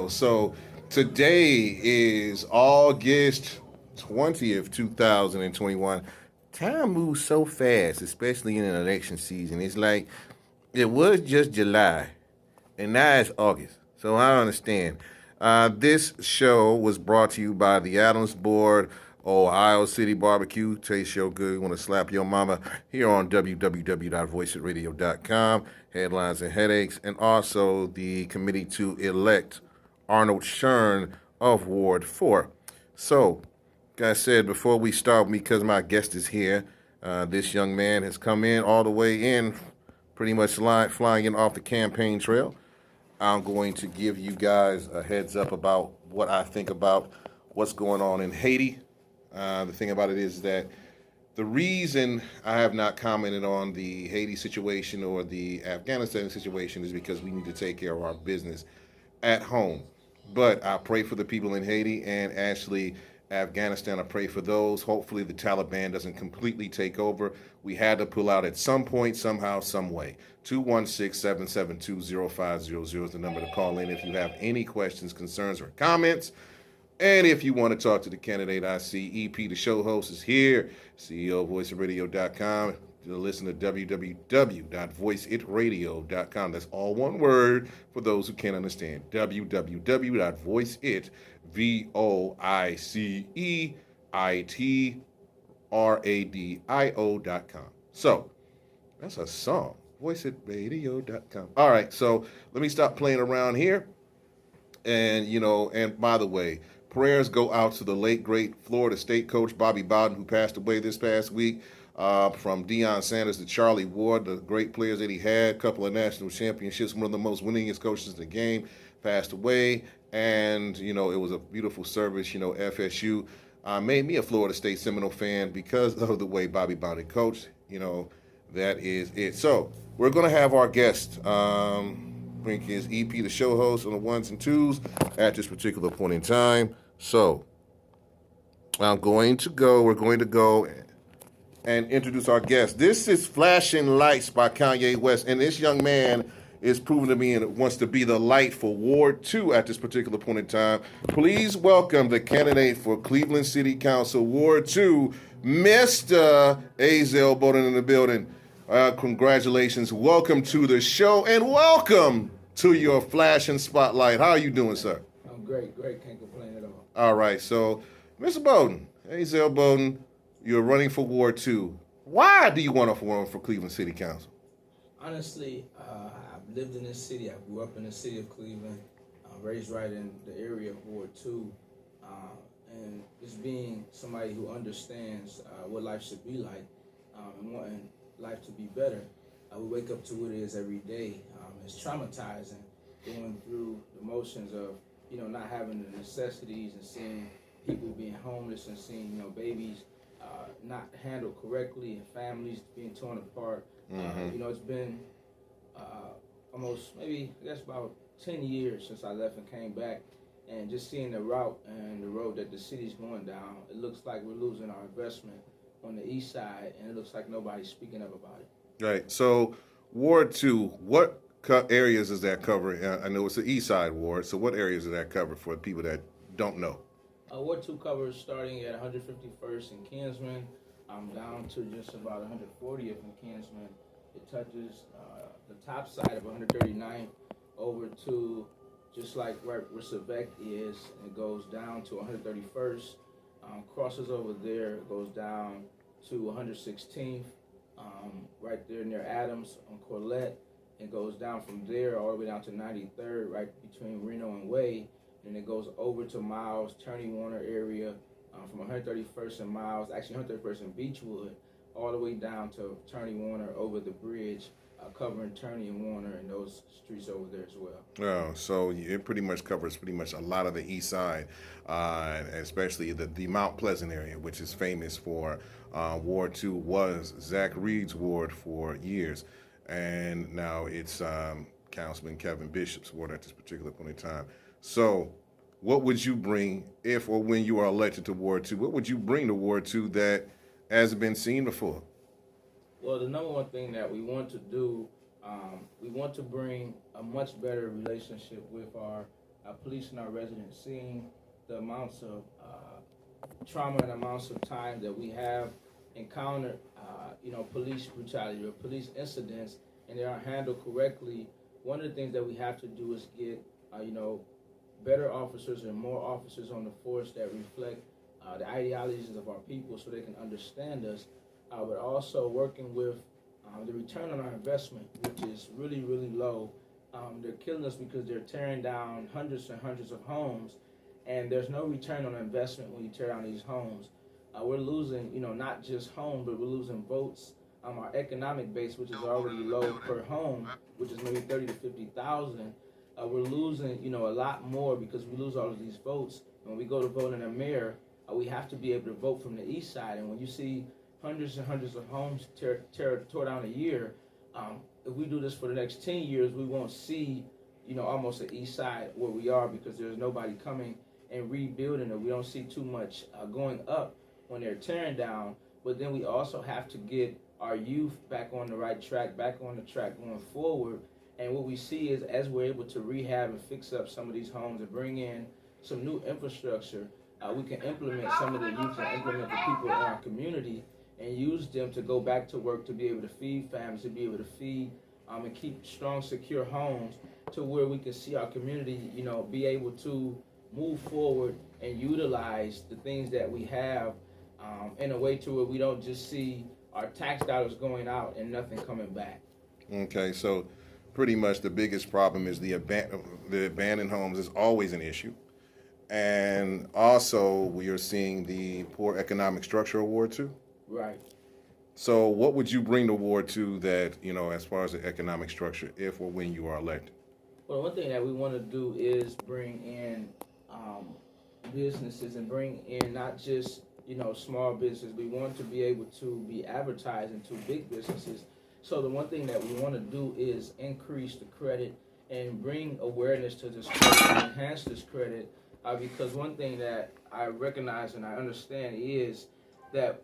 go. So today is August 20th, 2021. Time moves so fast, especially in an election season. It's like it was just July, and now it's August. So I understand. This show was brought to you by the Adams Board, Ohio City Barbecue. Taste your good. You want to slap your mama here on www.voiceitradio.com. Headlines and headaches, and also the committee to elect Arnold Shern of Ward 4. So, like I said before we start, because my guest is here, this young man has come in all the way in, pretty much flying in off the campaign trail. I'm going to give you guys a heads up about what I think about what's going on in Haiti. The thing about it is that the reason I have not commented on the Haiti situation or the Afghanistan situation is because we need to take care of our business at home. But I pray for the people in Haiti and actually Afghanistan. I pray for those. Hopefully the Taliban doesn't completely take over. We had to pull out at some point, somehow, some way. 216-772-0500 is the number to call in if you have any questions, concerns, or comments. And if you want to talk to the candidate, I see EP, the show host, is here. CEO of voiceofradio.com. Listen to www.voiceitradio.com. That's all one word for those who can't understand. www.voiceitradio.com. So, that's a song. Voiceitradio.com. All right, so let me stop playing around here. And, and by the way, prayers go out to the late, great Florida State coach Bobby Bowden, who passed away this past week. From Deion Sanders to Charlie Ward, the great players that he had, a couple of national championships, one of the most winningest coaches in the game, passed away. And, it was a beautiful service. FSU made me a Florida State Seminole fan because of the way Bobby Bowden coached. That is it. So we're going to have our guest bring his EP, the show host, on the ones and twos at this particular point in time. So we're going to go and introduce our guest. This is Flashing Lights by Kanye West, and this young man is proven to me and wants to be the light for Ward 2 at this particular point in time. Please welcome the candidate for Cleveland City Council, Ward 2, Mr. Azel Bolden in the building. Congratulations. Welcome to the show, and welcome to your Flashing Spotlight. How are you doing, sir? I'm great. Can't complain at all. All right, so, Mr. Bolden, Azel Bolden, you're running for Ward 2. Why do you want to run for Cleveland City Council? Honestly, I've lived in this city. I grew up in the city of Cleveland, raised right in the area of Ward 2. And just being somebody who understands what life should be like and wanting life to be better, we wake up to what it is every day. It's traumatizing going through the motions of, not having the necessities and seeing people being homeless and seeing, babies not handled correctly and families being torn apart. It's been almost maybe, about 10 years since I left and came back, and just seeing the route and the road that the city's going down, it looks like we're losing our investment on the east side, and it looks like nobody's speaking up about it. Right. So Ward 2, what areas does that cover? I know it's the east side ward, so what areas does that cover for people that don't know? Ward 2 covers starting at 151st and Kinsman, down to just about 140th and Kinsman. It touches the top side of 139th over to just like right where Savec is, and it goes down to 131st, crosses over there, goes down to 116th, right there near Adams on Corlett, and goes down from there all the way down to 93rd, right between Reno and Way. And it goes over to Miles, Turney Warner area, from 131st and Miles, actually 131st and Beechwood, all the way down to Turney Warner over the bridge, covering Turney and Warner and those streets over there as well. Oh, so it pretty much covers a lot of the east side, especially the Mount Pleasant area, which is famous for Ward 2 was Zach Reed's ward for years. And now it's Councilman Kevin Bishop's ward at this particular point in time. So what would you bring if or when you are elected to Ward 2? What would you bring to Ward 2 that hasn't been seen before? Well, the number one thing that we want to do, we want to bring a much better relationship with our policing our residents, seeing the amounts of trauma and amounts of time that we have encountered, police brutality or police incidents, and they aren't handled correctly. One of the things that we have to do is get, better officers and more officers on the force that reflect the ideologies of our people so they can understand us, but also working with the return on our investment, which is really, really low. They're killing us because they're tearing down hundreds and hundreds of homes, and there's no return on investment when you tear down these homes. We're losing, not just homes, but we're losing votes. Our economic base, which is already low per home, which is maybe 30 to 50,000, we're losing, a lot more because we lose all of these votes. When we go to vote in a mayor, we have to be able to vote from the east side. And when you see hundreds and hundreds of homes tore down a year, if we do this for the next 10 years, we won't see, almost the east side where we are because there's nobody coming and rebuilding it. We don't see too much going up when they're tearing down. But then we also have to get our youth back on the right track, back on the track going forward. And what we see is as we're able to rehab and fix up some of these homes and bring in some new infrastructure, we can implement some of the youth and implement the people in our community and use them to go back to work, to be able to feed families, to be able to feed and keep strong, secure homes to where we can see our community, be able to move forward and utilize the things that we have in a way to where we don't just see our tax dollars going out and nothing coming back. Okay, so pretty much the biggest problem is the abandoned homes is always an issue. And also we are seeing the poor economic structure award too. Right. So what would you bring the award to that, as far as the economic structure, if or when you are elected? Well, one thing that we want to do is bring in businesses and bring in not just, small businesses. We want to be able to be advertising to big businesses. So the one thing that we want to do is increase the credit and bring awareness to this credit and enhance this credit. Because one thing that I recognize and I understand is that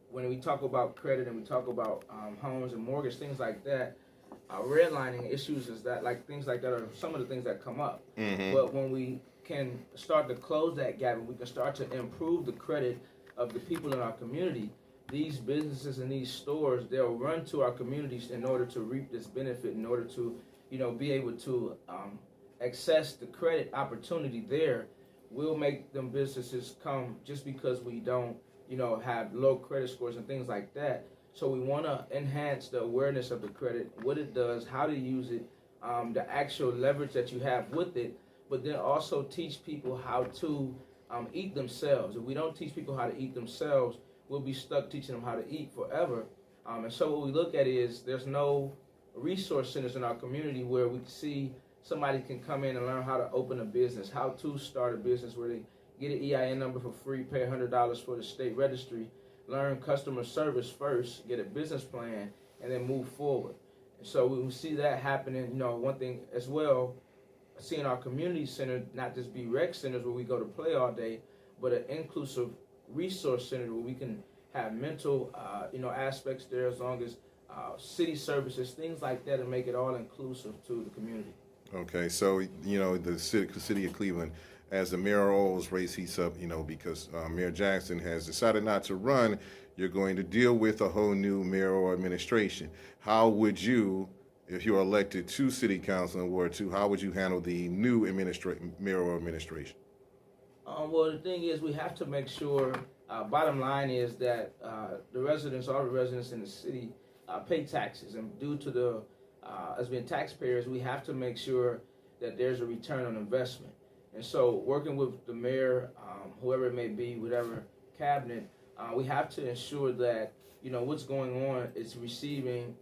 when we talk about credit and we talk about homes and mortgage, things like that, redlining issues is that things like that are some of the things that come up. Mm-hmm. But when we can start to close that gap and we can start to improve the credit of the people in our community, these businesses and these stores, they'll run to our communities in order to reap this benefit, in order to, be able to access the credit opportunity there. We'll make them businesses come just because we don't, have low credit scores and things like that. So we want to enhance the awareness of the credit, what it does, how to use it, the actual leverage that you have with it, but then also teach people how to eat themselves. If we don't teach people how to eat themselves, we'll be stuck teaching them how to eat forever. And so what we look at is there's no resource centers in our community where we can see somebody can come in and learn how to open a business, how to start a business where they get an EIN number for free, pay $100 for the state registry, learn customer service first, get a business plan, and then move forward. And so we see that happening. One thing as well, seeing our community center not just be rec centers where we go to play all day, but an inclusive resource center where we can have mental, aspects there, as long as city services, things like that, and make it all inclusive to the community. Okay, so the city of Cleveland, as the mayoral race heats up, because Mayor Jackson has decided not to run, you're going to deal with a whole new mayoral administration. How would you, if you're elected to city council in Ward 2, how would you handle the new mayoral administration? Well, the thing is, we have to make sure, bottom line is that all the residents in the city pay taxes. And due to the, as being taxpayers, we have to make sure that there's a return on investment. And so working with the mayor, whoever it may be, whatever cabinet, we have to ensure that, what's going on is receiving,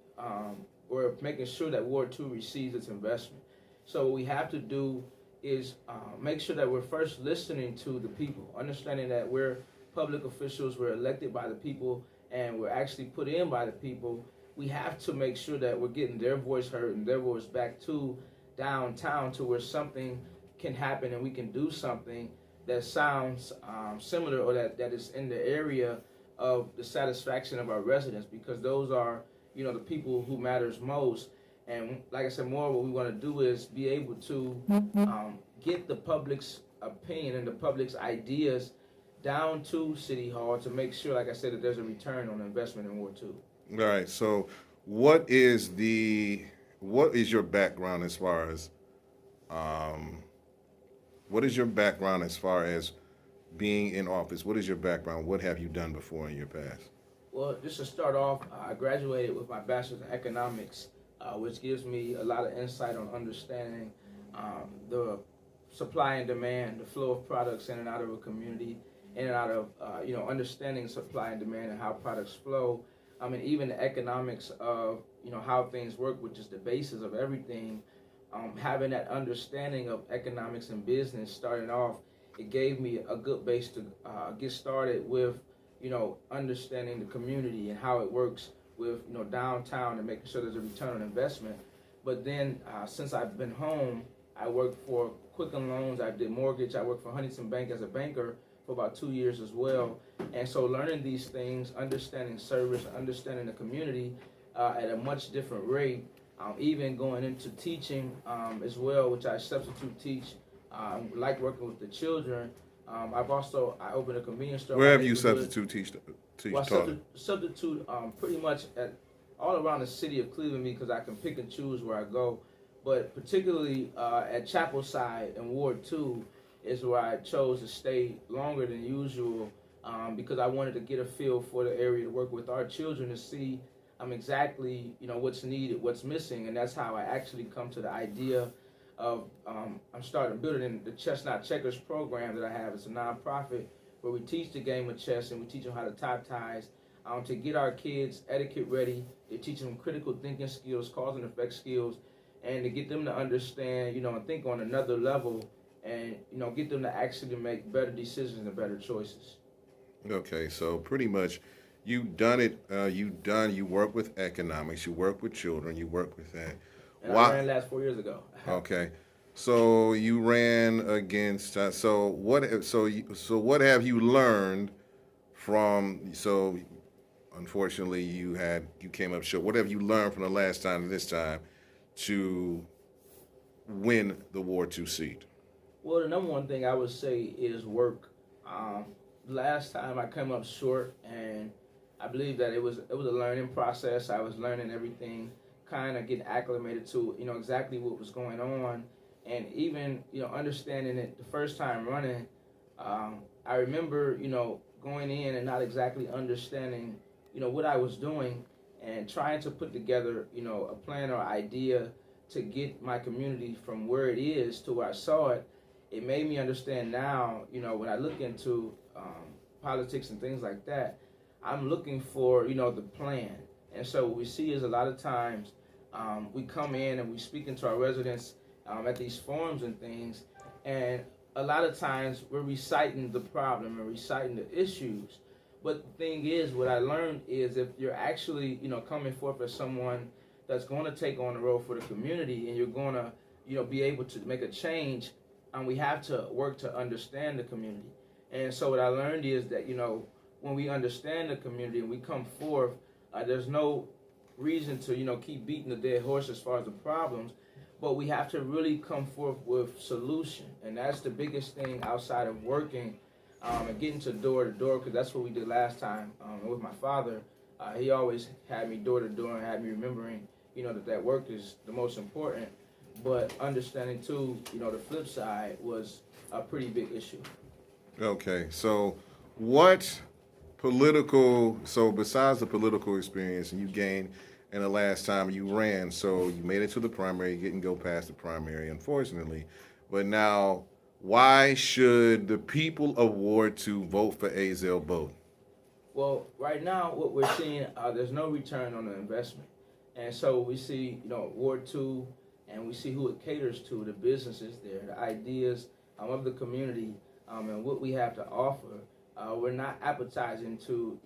or making sure that Ward 2 receives its investment. So what we have to do is make sure that we're first listening to the people, understanding that we're public officials, we're elected by the people, and we're actually put in by the people. We have to make sure that we're getting their voice heard and their voice back to downtown, to where something can happen and we can do something that sounds similar, or that is in the area of the satisfaction of our residents, because those are, the people who matters most. And like I said, more what we want to do is be able to get the public's opinion and the public's ideas down to City Hall to make sure, like I said, that there's a return on investment in Ward 2. All right. So, what is your background as far as um, what is your background as far as being in office? What is your background? What have you done before in your past? Well, just to start off, I graduated with my bachelor's in economics, which gives me a lot of insight on understanding the supply and demand, the flow of products in and out of a community, in and out of understanding supply and demand and how products flow. I mean, even the economics of how things work, which is the basis of everything. Having that understanding of economics and business starting off, it gave me a good base to get started with understanding the community and how it works with downtown and making sure there's a return on investment. But then since I've been home, I worked for Quicken Loans, I did mortgage, I worked for Huntington Bank as a banker for about 2 years as well. And so learning these things, understanding service, understanding the community at a much different rate, even going into teaching as well, which I substitute teach, like working with the children. I opened a convenience store. Where have you substitute teach Well, taught? substitute pretty much all around the city of Cleveland because I can pick and choose where I go. But particularly at Chapel Side in Ward 2 is where I chose to stay longer than usual because I wanted to get a feel for the area to work with our children to see exactly what's needed, what's missing, and that's how I actually come to the idea of I'm starting building the Chestnut Checkers program that I have. It's a nonprofit where we teach the game of chess and we teach them how to top ties to get our kids etiquette ready. They teach them critical thinking skills, cause and effect skills, and to get them to understand, and think on another level, and get them to actually make better decisions and better choices. Okay, so pretty much you've done it. You work with economics. You work with children. You work with that. And I ran last 4 years ago. Okay, so you ran against. So what? So what have you learned from? So unfortunately, you came up short. What have you learned from the last time to this time to win the Ward 2 seat? Well, the number one thing I would say is work. Last time I came up short, and I believe that it was a learning process. I was learning everything, kind of getting acclimated to exactly what was going on, and even understanding it the first time running. I remember going in and not exactly understanding what I was doing, and trying to put together a plan or idea to get my community from where it is to where I saw it. It made me understand now, when I look into politics and things like that, I'm looking for, the plan. And so what we see is a lot of times we come in and we speak into our residents at these forums and things, and a lot of times we're reciting the problem and reciting the issues. But the thing is, what I learned is if you're actually, coming forth as someone that's going to take on the role for the community and you're going to, be able to make a change, we have to work to understand the community. And so what I learned is that, when we understand the community and we come forth, there's no reason to, keep beating the dead horse as far as the problems, but we have to really come forth with solution. And that's the biggest thing outside of working and getting to door, because that's what we did last time with my father. He always had me door to door and had me remembering, that work is the most important. But understanding too, the flip side was a pretty big issue. Okay, so so besides the political experience and you gained in the last time you ran, so you made it to the primary, you didn't go past the primary, unfortunately. But now, why should the people of Ward 2 vote for Azel Bolden? Well, right now, what we're seeing, there's no return on the investment. And so we see, Ward 2, and we see who it caters to, the businesses there, the ideas of the community, and what we have to offer. We're not appetizing to,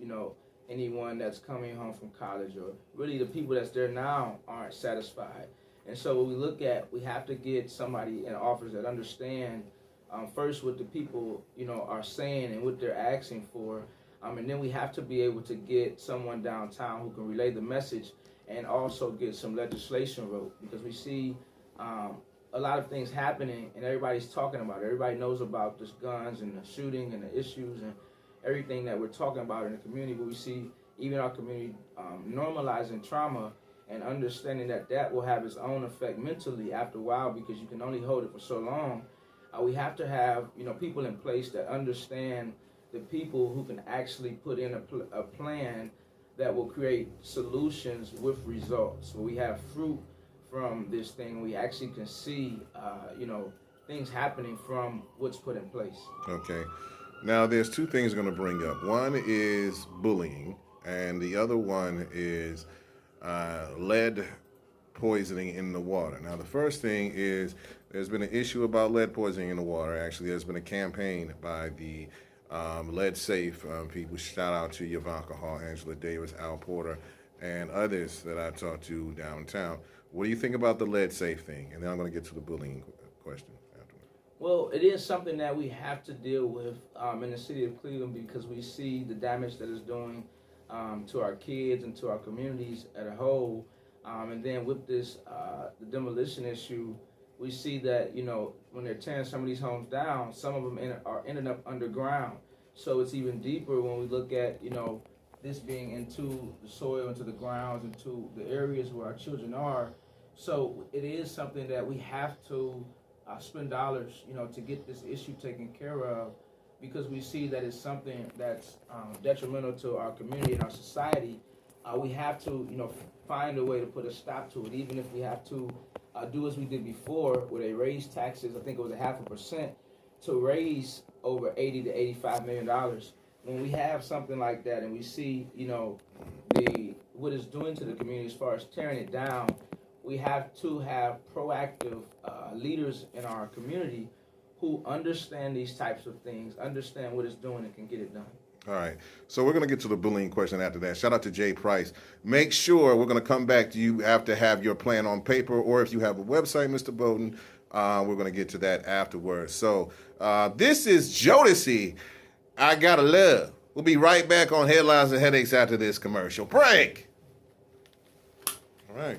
anyone that's coming home from college, or really the people that's there now aren't satisfied. And so what we look at, we have to get somebody in office that understand first what the people, are saying and what they're asking for. And then we have to be able to get someone downtown who can relay the message and also get some legislation wrote, because we see a lot of things happening and everybody's talking about it. Everybody knows about this guns and the shooting and the issues and everything that we're talking about in the community, but we see even our community normalizing trauma and understanding that that will have its own effect mentally after a while, because you can only hold it for so long. We have to have people in place that understand the people who can actually put in a plan that will create solutions with results. So we have fruit from this thing. We actually can see things happening from what's put in place. Okay. Now, there's two things I'm going to bring up. One is bullying, and the other one is lead poisoning in the water. Now, the first thing is there's been an issue about lead poisoning in the water. Actually, there's been a campaign by the Lead Safe people. Shout out to Yavanka Hall, Angela Davis, Al Porter, and others that I talked to downtown. What do you think about the Lead Safe thing? And then I'm going to get to the bullying question afterward. Well, it is something that we have to deal with in the city of Cleveland, because we see the damage that it's doing to our kids and to our communities as a whole. And then with this, the demolition issue, we see that, when they're tearing some of these homes down, some of them are ending up underground. So it's even deeper when we look at, this being into the soil, into the grounds, into the areas where our children are. So it is something that we have to spend dollars, to get this issue taken care of, because we see that it's something that's detrimental to our community and our society. We have to, find a way to put a stop to it, even if we have to do as we did before, where they raised taxes. I think it was 0.5% to raise over $80 to $85 million. When we have something like that, and we see, what it's doing to the community as far as tearing it down, we have to have proactive leaders in our community who understand these types of things, understand what it's doing, and can get it done. All right. So we're going to get to the bullying question after that. Shout out to Jay Price. Make sure we're going to come back to you after have your plan on paper, or if you have a website, Mr. Bolden, we're going to get to that afterwards. So this is Jodeci, I Gotta Love. We'll be right back on Headlines and Headaches after this commercial break. All right.